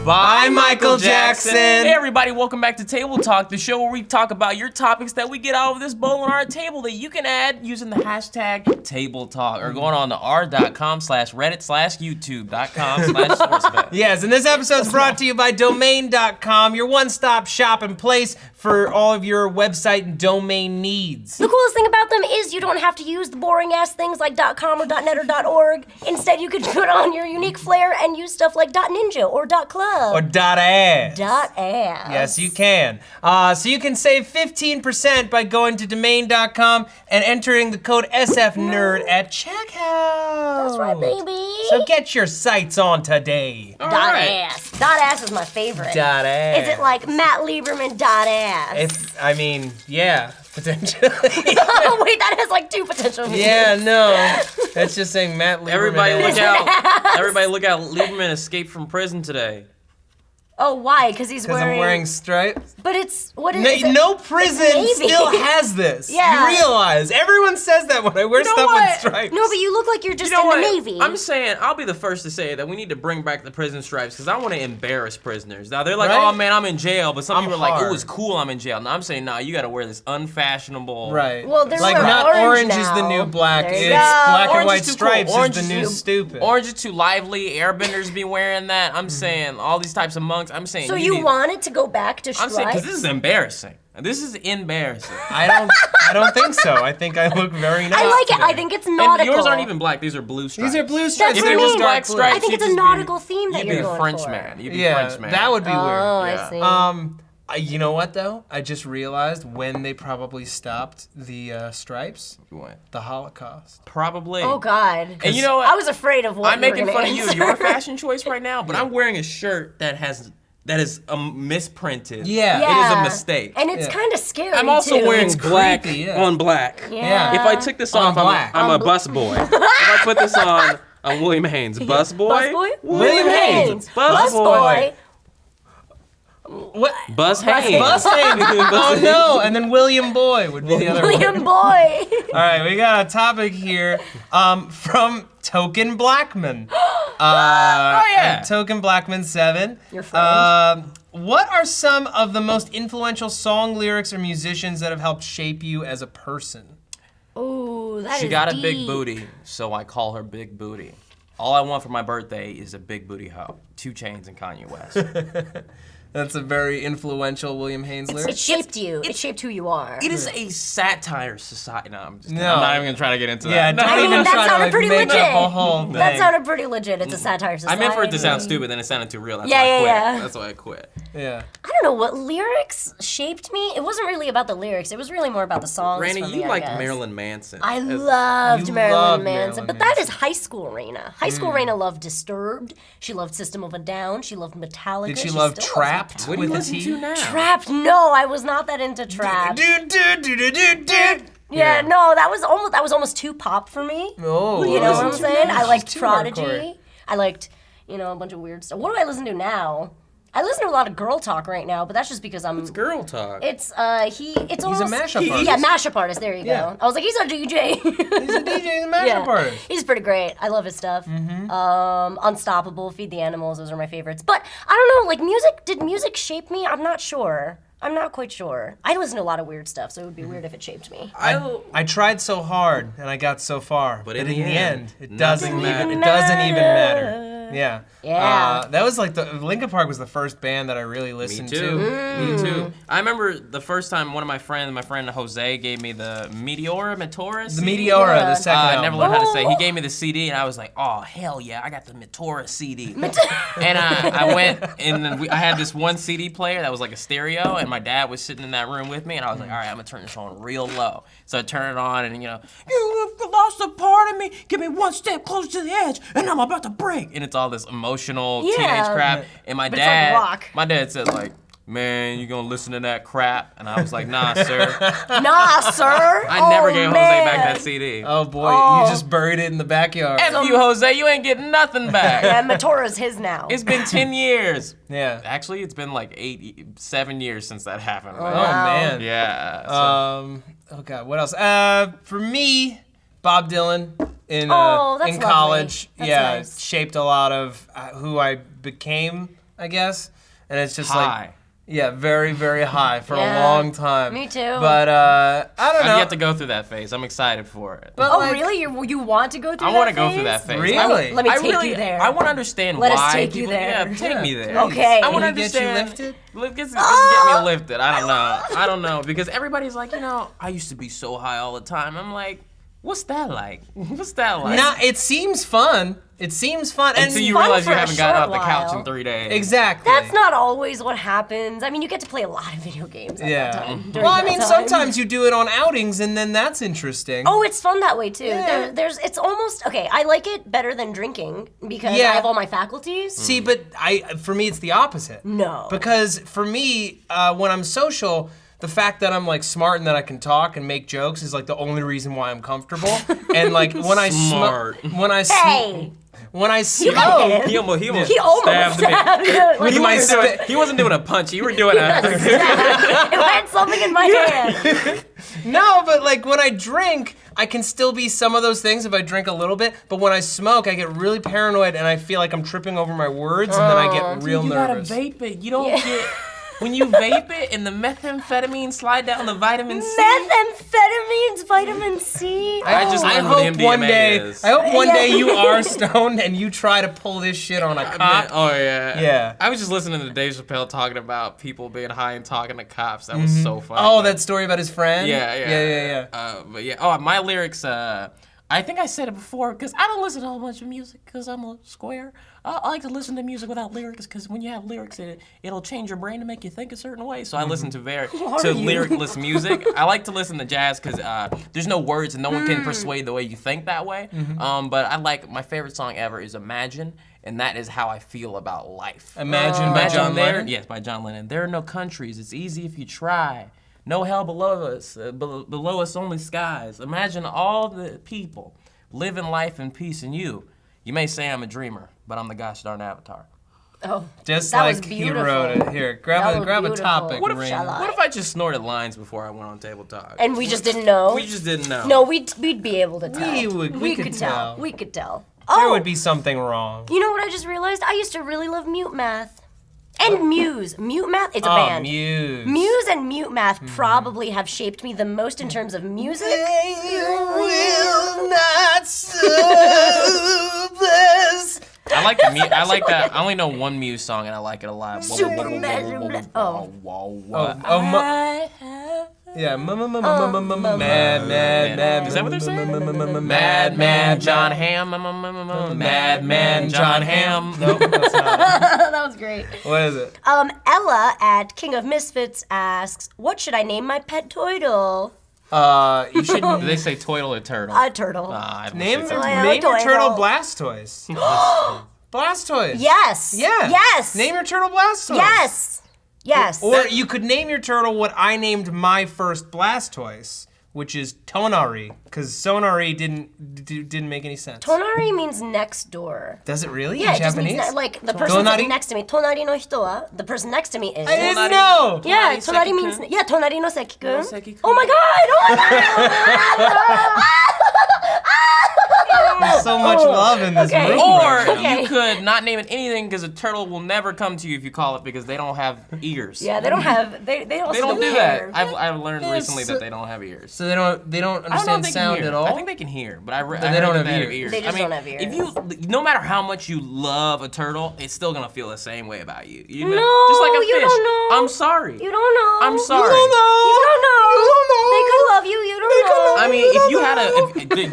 by Michael Jackson. Hey everybody, welcome back to Table Talk, the show where we talk about your topics that we get out of this bowl on our table that you can add using the hashtag Table Talk or going on to r.com/reddit/youtube.com/sourcefed. Yes, and this episode's brought to you by domain.com, your one-stop shopping place for all of your website and domain needs. The coolest thing about them is you don't have to use the boring ass things like .com or .net or .org. Instead, you could put on your unique flair and use stuff like .ninja or .club. Or .ass. .ass. Yes, you can. So you can save 15% by going to domain.com and entering the code SFNERD at checkout. That's right, baby. So get your sights on today. .ass. .ass is my favorite. .ass. Is it like Matt Lieberman .ass? Yeah, potentially. Oh wait, that has like two potential meanings. Yeah, no. That's just saying Matt Lieberman. Everybody look out, Lieberman escaped from prison today. Oh, why? Because he's wearing... Because I'm wearing stripes? But it's... What is it? No prison still has this. Yeah. You realize. Everyone says that when I wear stuff with stripes. No, but you look like you're just in the Navy. I'm saying, I'll be the first to say that we need to bring back the prison stripes because I want to embarrass prisoners. Now, they're like, oh man, I'm in jail. But some people are like, oh, it's cool, I'm in jail. Now, I'm saying, nah, you got to wear this unfashionable... Right. Well, they're like, not orange is the new black. It's black and white stripes is the new stupid. Orange is too lively. Airbenders be wearing that. I'm saying, all these types of monks, I'm saying... So you want it to go back to stripes? I'm saying, because this is embarrassing. This is embarrassing. I don't think so. I think I look very nice. I like today. it. I think it's nautical. And yours aren't even black. These are blue stripes. These are blue stripes. If they were black stripes, I think it's a nautical theme that you're going French for. man. You'd be French man. That would be weird. Oh, I see. You know what though? I just realized when they probably stopped the stripes. What? The Holocaust. Probably. Oh God. And you know what? I was afraid of what I'm making fun of answer. your fashion choice right now, but I'm wearing a shirt that is misprinted. Yeah. It is a mistake. And it's kind of scary I'm also too. wearing black creepy, on black. Yeah. If I took this off, I'm a bus boy. If I put this on, I'm William Haynes. Bus boy? Bus boy? William Haynes. Bus boy. What? Bus Haynes. Bus Haynes. Oh no! And then William Boy would be the other William one. Boy. All right, we got a topic here from Token Blackman. Token Blackman 7. Your friend. What are some of the most influential song lyrics or musicians that have helped shape you as a person? Ooh, that is She got a deep. big booty, so I call her Big Booty. All I want for my birthday is a big booty hoe. 2 Chainz and Kanye West. That's a very influential William Haynes lyric. It shaped you. It shaped who you are. It is a satire society. No, I'm No. not even gonna try to get into Yeah, that. don't even that try to sounded like, pretty make legit. up a whole thing. That sounded pretty legit. It's a satire society. I meant for it to sound stupid, then it sounded too real. That's Yeah, why I yeah, quit. yeah. That's why I quit. Yeah. I don't know what lyrics shaped me. It wasn't really about the lyrics. It was really more about the songs. Raina, for me, you I liked guess. Marilyn Manson. I loved You Marilyn loved Manson, Marilyn but that Manson. is high school Reina. High school Reina loved Disturbed. She loved System of a Down. She loved Metallica. Did she love still loves Trapped Metallica. What do you with a listen T? to now? Trapped? No, I was not that into Trapped. Yeah, No, that was almost too pop for me. Oh, You know what I'm saying? I liked too Prodigy. hardcore. I liked, a bunch of weird stuff. What do I listen to now? I listen to a lot of girl talk right now, but that's just because I'm. It's girl talk. It's almost. He's a mashup artist. Yeah, mashup artist. There you go. Yeah. I was like, he's a DJ. He's a DJ, he's a mashup artist. He's pretty great. I love his stuff. Unstoppable, Feed the Animals. Those are my favorites. But I don't know. Like music. Did music shape me? I'm not sure. I'm not quite sure. I listen to a lot of weird stuff, so it would be weird if it shaped me. I tried so hard and I got so far, but in the end, it doesn't nothing matter. even It doesn't even matter. matter. Yeah. Yeah. That was like Linkin Park was the first band that I really listened to. Me too. I remember the first time one of my friend Jose, gave me the Meteora The CD. Meteora, Yeah. the second I album. never learned how to say. He gave me the CD, and I was like, "Oh hell yeah, I got the Meteora CD." And I went, and then I had this one CD player that was like a stereo, and my dad was sitting in that room with me, and I was like, "All right, I'm gonna turn this on real low." So I turn it on, and you lost a part of me. Give me one step closer to the edge, and I'm about to break. And it's all this emotional teenage crap. And my But it's like rock. my dad said like, "Man, you gonna listen to that crap?" And I was like, "Nah, sir." Nah, sir. I never gave Jose back man. that CD. Oh boy, you just buried it in the backyard. F you, Jose, you ain't getting nothing back. Yeah, Meteora's his now. It's been 10 years. Yeah. Actually, it's been like 7 years since that happened. Oh man. Yeah. Oh god, what else? For me, Bob Dylan in Oh, that's in lovely. college, That's yeah, nice. shaped a lot of who I became I guess. And it's just High. yeah, very, very high for a Yeah, long time. me too. But I don't know. I've yet to go through that phase. I'm excited for it. But, Oh, like, really? You want to go through I that want to go phase? through that phase. Really? Let me I take really, you there. I want to understand Let why us take you people. there. Yeah, take me there. Okay. I want to Can he get you understand. lifted? Let's get me lifted. I don't know. I don't know because everybody's like, I used to be so high all the time. I'm like, what's that like? What's that like? Nah, it seems fun. It seems fun. And Until you fun realize for you a haven't gotten short off the couch while. in 3 days. exactly. That's not always what happens. I mean, you get to play a lot of video games at that time. during Well, I that mean, time. sometimes you do it on outings, and then that's interesting. Oh, it's fun that way too. Yeah. It's almost okay. I like it better than drinking because Yeah. I have all my faculties. See, but for me, it's the opposite. No. Because for me, when I'm social, the fact that I'm like smart and that I can talk and make jokes is like the only reason why I'm comfortable. And like when I Smart. Hey, when I got smoke, him. He almost he almost stabbed me. stabbed you. Like, With my spit. He wasn't doing a punch. You were doing a. I had something in my hand. no, but like when I drink, I can still be some of those things if I drink a little bit. But when I smoke, I get really paranoid and I feel like I'm tripping over my words, and then I get real you nervous. gotta vape it. You don't get. When you vape it and the methamphetamine slide down the vitamin C. Methamphetamines, vitamin C. I just I learned what hope MDMA one day. is. I hope one Yeah. day you are stoned and you try to pull this shit on a cop. Oh yeah. Yeah. I was just listening to Dave Chappelle talking about people being high and talking to cops. That was so funny. Oh, that story about his friend. Yeah. Yeah. But yeah. Oh, my lyrics. I think I said it before because I don't listen to a whole bunch of music because I'm a square. I like to listen to music without lyrics because when you have lyrics, it'll change your brain to make you think a certain way. So I listen to lyricless music. I like to listen to jazz because there's no words and no one can persuade the way you think that way. But I like my favorite song ever is Imagine, and that is how I feel about life. Imagine by John Lennon. Yes, by John Lennon. There are no countries. It's easy if you try. No hell below us. Below us only skies. Imagine all the people living life in peace in you. You may say I'm a dreamer, but I'm the gosh darn avatar. Oh, Just that was like he beautiful. wrote it. Here, That grab was a beautiful. topic. What if Reina. shall I? What if I just snorted lines before I went on Table Talk? And we just didn't know. We just didn't know. No, we'd be able to tell. We could tell. We could tell. There Oh, would be something wrong. you know what I just realized? I used to really love Mute Math. And Muse. Mute Math, it's a Oh, band. Muse. Muse and Mute Math probably have shaped me the most in terms of music. They will not serve us. I like the I like that. I only know one Muse song and I like it a lot. Superman. Oh. Oh, yeah, mad. Is that what they're saying? Mad John Ham. Madman John Ham. Nope, that's not it. That was great. What is it? Ella at King of Misfits asks, what should I name my pet turtle? You should Do they say turtle or turtle? A turtle. I don't name say your turtle. Well, turtle turtle. Blastoise. Blastoise. Yes. Yeah. Yes. Name your turtle Blastoise. Yes. Yes. Or you could name your turtle what I named my first Blastoise, which is Tonari, because Sonari didn't make any sense. Tonari means next door. Does it really? Yeah, in it just Japanese? means like the person Tonari? sitting next to me. Tonari no hito wa, the person next to me is. I didn't know. Yeah, Tonari tonari seki-kun? means tonari no seki-kun. No seki-kun. Oh my god! Oh my god! So much love in this Okay. room. Or right now. Okay. you could not name it anything because a turtle will never come to you if you call it because they don't have ears. Yeah, they don't have. They also They don't do care. that. I've learned Yeah, recently so- that they don't have ears. So they don't I don't know understand if they sound can hear. at all. I think they can hear, but I they heard don't that have they ears. They just I mean, don't have ears. if you, no matter how much you love a turtle, it's still gonna feel the same way about you. You know? No, just like a you fish. don't know. I'm sorry. You don't know. I'm sorry. You don't know. You don't know. They could love you. You don't know. I mean, if you had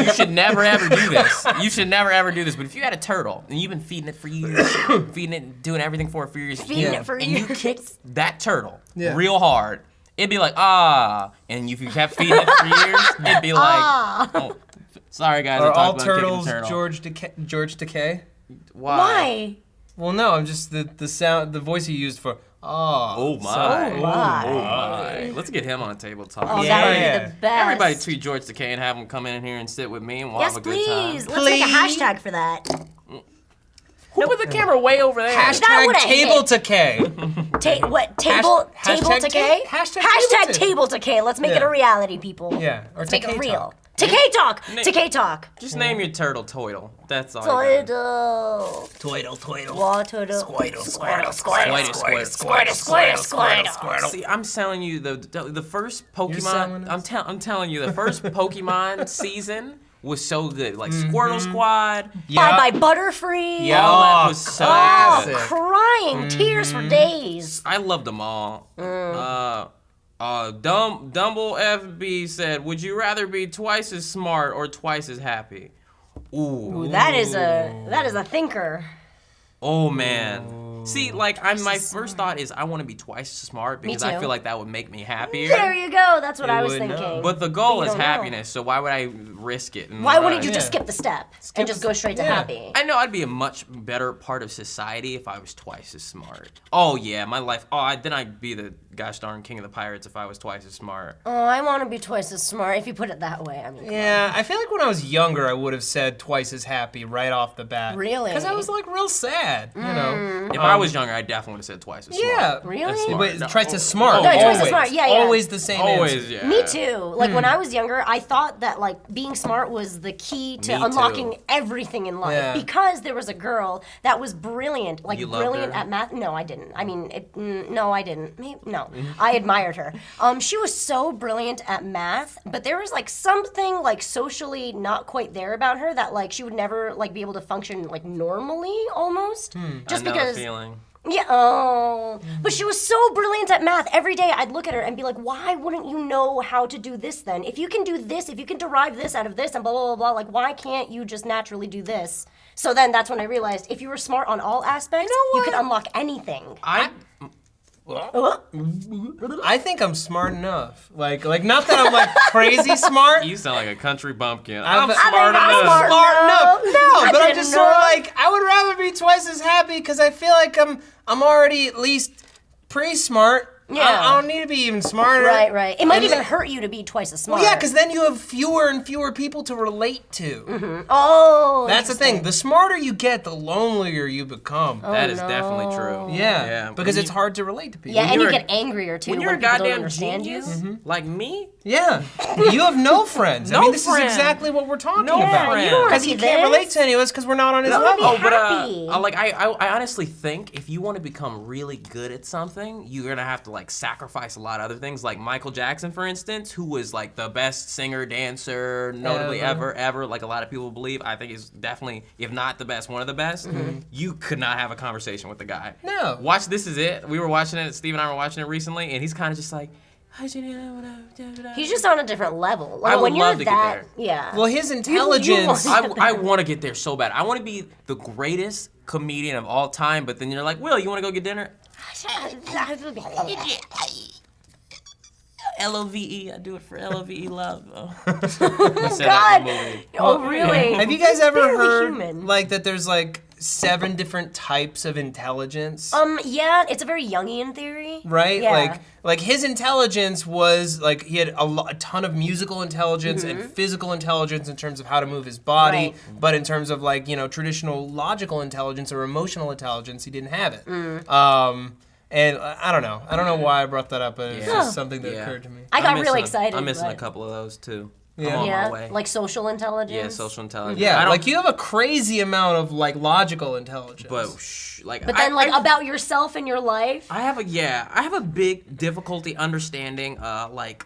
you should never ever do this. You should never ever do this. But if you had a turtle and you've been feeding it for years, feeding it, doing everything for it for years, Feeding it for and you years. kicked that turtle Yeah. real hard, it'd be like and if you kept feeding it for years, it'd be like, oh, sorry guys, I Are talked all about kicking turtles the turtle. George Takei? Why? Well, no, I'm just the sound, the voice he used for Oh my. Sorry. Oh my. Oh my. Let's get him on a table talk. Oh, Yeah. that would be the best. Everybody tweet George Takei and have him come in here and sit with me and we'll Yes, have a good time. please. Let's make a Please. hashtag for that. Who put the camera way over there? That Hashtag would've table hit. Takei. What table Hashtag to K? Hashtag Hashtag table table to K. Let's make it Yeah. a reality, people. Yeah, or Let's make it Takei real. talk. To K-Talk! To K-Talk! Just name your turtle Toidle. That's all. You gotta do. Twiddle. Twiddle. Water. Squirtle. See, I'm telling you the first selling Pokemon. us? I'm telling you the first Pokemon season was so good. Like Squirtle Squad. Bye Butterfree. Yeah. All that was so Oh, good. crying tears for days. I loved them all. Dumble FB said, "Would you rather be twice as smart or twice as happy?" Ooh. That is a thinker. Oh man. See, like my first thought is I want to be twice as smart because I too. feel like that would make me happier. There you go. That's what I was would know. thinking. But the goal you is don't know. happiness, so why would I risk it? Why wouldn't you Yeah. just skip the step and just go straight to happy? I know I'd be a much better part of society if I was twice as smart. Oh yeah, my life. Then I'd be the gosh darn king of the pirates if I was twice as smart. Oh, I want to be twice as smart. If you put it that way, I mean. Yeah, I feel like when I was younger, I would have said twice as happy right off the bat. Really? Because I was like real sad, you know. If I was younger, I definitely would have said twice as smart. Yeah. Really? As smart. But No, twice as smart. No, twice as always. smart, yeah. Always the same Always, answer. yeah. Me too. Like when I was younger, I thought that like being smart was the key to Me unlocking too. everything in life. Yeah. Because there was a girl that was brilliant, like You loved brilliant her? at math. No, I didn't. I mean, no, I didn't. No, I admired her. She was so brilliant at math, but there was like something like socially not quite there about her that like she would never like be able to function like normally almost. Just I know because. the feeling. Yeah, but she was so brilliant at math. Every day I'd look at her and be like, why wouldn't you know how to do this then? If you can do this, if you can derive this out of this and blah, blah, blah, blah, like why can't you just naturally do this? So then that's when I realized if you were smart on all aspects, you could unlock anything. I think I'm smart enough. Like not that I'm like crazy smart. You sound like a country bumpkin. I'm I'm smart smart I'm enough. smart. Smart enough. No, No, but I'm didn't just know. sort of like I would rather be twice as happy because I feel like I'm already at least pretty smart. Yeah. I don't need to be even smarter. Right. It might even hurt you to be twice as smart. Well, yeah, because then you have fewer and fewer people to relate to. Oh, That's the thing. The smarter you get, the lonelier you become. That is definitely true. Yeah, because When it's hard to relate to people. Yeah, and you you're a- get angrier too When you're a people don't goddamn understand genius, you. like me, Yeah, you have no friends. I No mean, this friend. is exactly what we're talking No about. friend. You don't want Because to he be can't this. relate to any of us because we're not on his wanna level. be but happy. I honestly think if you want to become really good at something, you're gonna have to like sacrifice a lot of other things. Like Michael Jackson, for instance, who was like the best singer, dancer, notably ever. Like a lot of people believe. I think is definitely, if not the best, one of the best. You could not have a conversation with the guy. No. Watch This Is It. We were watching it. Steve and I were watching it recently, and he's kind of just like. He's just on a different level. Like, I would when you're love to get that, there. yeah. Well, his intelligence. I want to get there so bad. I want to be the greatest comedian of all time, but then you're like, Will, you want to go get dinner? LOVE, I do it for LOVE love. Oh. I said that in the movie. Oh, really? Have you guys ever Very heard human. like that? There's like 7 different types of intelligence. Yeah, it's a very Jungian theory. Right? Yeah. Like his intelligence was like he had a ton of musical intelligence and physical intelligence in terms of how to move his body, Right. but in terms of like, you know, traditional logical intelligence or emotional intelligence, he didn't have it. And I don't know. I don't know why I brought that up, but it's just something that occurred to me. I got I'm really missing excited. I'm missing a but- couple of those too. Yeah. I'm on Yeah, my way. like social intelligence. Yeah, social intelligence. Yeah, I don't- like you have a crazy amount of like logical intelligence. But like. But then, like, I, about yourself and your life. I have a big difficulty understanding like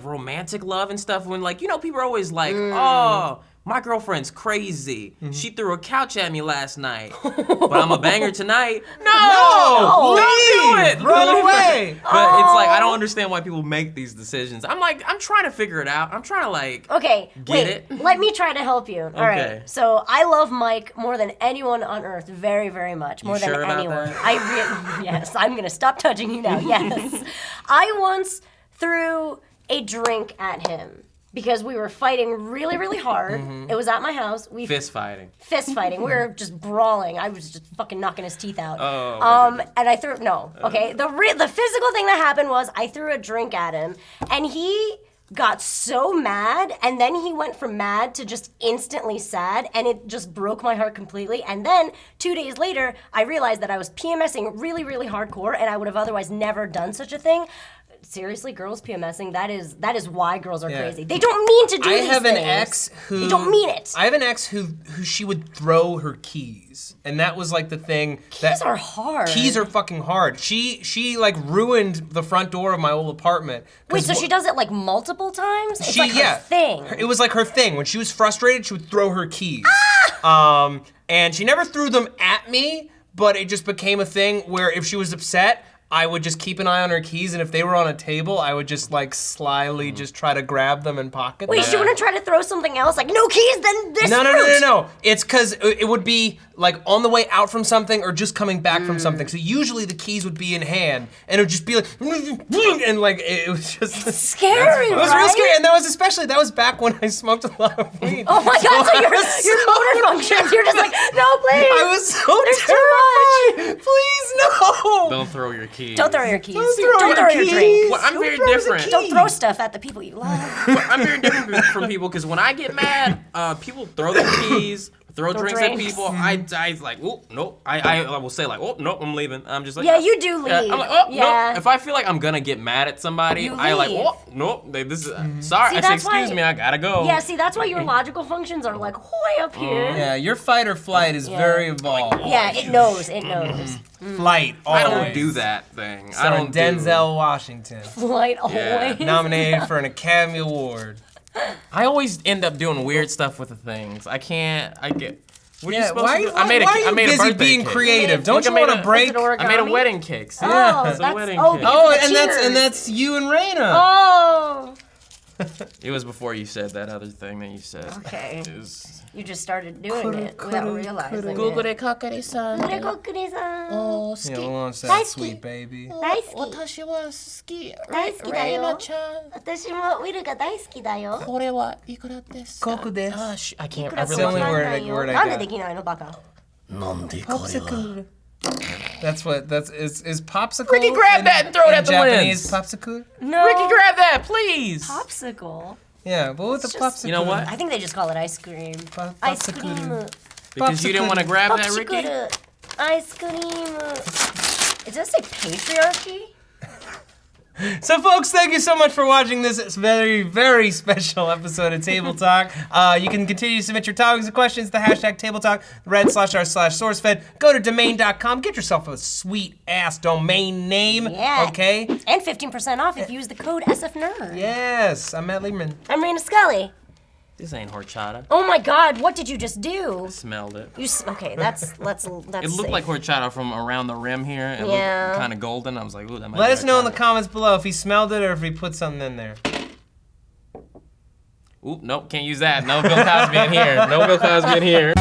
romantic love and stuff when like, you know, people are always like, oh, my girlfriend's crazy. She threw a couch at me last night, but I'm a banger tonight. No, don't do it. Run away. But it's like I don't understand why people make these decisions. I'm trying to figure it out. I'm trying to like. Okay, Get wait. it? Let me try to help you. All right. Okay. So I love Mike more than anyone on earth, very, very much, more sure than about anyone. that? Yes, I'm gonna stop touching you now. Yes, I once threw a drink at him because we were fighting really, really hard. It was at my house. We Fist fighting. fist fighting. We were just brawling. I was just fucking knocking his teeth out. Oh, my And I threw okay. The physical thing that happened was I threw a drink at him, and he got so mad, and then he went from mad to just instantly sad, and it just broke my heart completely. And then 2 days later, I realized that I was PMSing really, really hardcore, and I would have otherwise never done such a thing. seriously, girls PMSing, that is why girls are crazy. They don't mean to do these have things. an ex who... They don't mean it. I have an ex who she would throw her keys. And that was like the thing. Keys are hard. Keys are fucking hard. She like ruined the front door of my old apartment. Wait, so she does it like multiple times? It's like her thing. It was like her thing. When she was frustrated, she would throw her keys. And she never threw them at me, but it just became a thing where if she was upset, I would just keep an eye on her keys, and if they were on a table, I would just like slyly just try to grab them and pocket them. Wait, she wouldn't try to throw something else? Like, no keys, then this No. It's because it would be like on the way out from something or just coming back from something. So usually the keys would be in hand, and it would just be like, and like it was just scary. It was real scary, and that was back when I smoked a lot of weed. Oh my God! So your motor functions. You're just like, no, please. I was so terrified. Please no. Don't throw your keys. Don't throw your keys. Don't throw your drinks. Well, I'm very different. Don't throw stuff at the people you love. I'm very different from people because when I get mad, people throw their keys, throw drinks at people. I like, oh, nope. I will say like, oh, nope, I'm leaving. I'm just like, yeah, you do leave. I'm like, oh, nope. If I feel like I'm gonna get mad at somebody, I like, oh, nope. This is sorry. I say, excuse me, I gotta go. Yeah, see, that's why your logical functions are like way up here. Yeah, your fight or flight is very evolved. Yeah, it knows. It knows. Flight. Always. I don't do that thing. I don't Denzel Washington. Flight always. Nominated for an Academy Award. I always end up doing weird stuff with the things. I get. What are you supposed to do? I made a busy birthday being cake. creative? Don't you want a break? I made a wedding cake. See? Oh, It's a wedding oh, cake. Oh, cheers. and that's you and Reina. Oh. It was before you said that other thing that you said. Okay. It was... You just started doing it without realizing Google it. de kakari-san. Oh, Yeah, what's that, sweet baby? 大好き。私は好き。大好きだよ。ちゃん。私もウィルが大好きだよ。これはいくらですか？コクです。I can't. いくら I か the わ only かん word ないよ。 I なんで got. できないのバカ。 Popsicle. Is popsicle. Ricky, grab that and throw it in at the Japanese lens. popsicle. No. Ricky, grab that, please. Popsicle. Yeah, but with the popsicle. You know what? I think they just call it ice cream. Ice cream. Because you didn't want to grab that, Ricky? Popsicle. Ice cream. Does that say patriarchy? So folks, thank you so much for watching this very, very special episode of Table Talk. You can continue to submit your topics and questions to the hashtag Table Talk, red/r/SourceFed. Go to domain.com, get yourself a sweet ass domain name. Yeah. Okay? And 15% off if you use the code SFNERD. Yes, I'm Matt Lieberman. I'm Reina Scully. This ain't horchata. Oh my God, what did you just do? Smelled it. Okay, let's It looked safe. like horchata from around the rim here. It Yeah. looked kind of golden. I was like, ooh, that might Let be us know in the horchata. comments below if he smelled it or if he put something in there. Oop, nope, can't use that. No Bill Cosby in here. No Bill Cosby in here.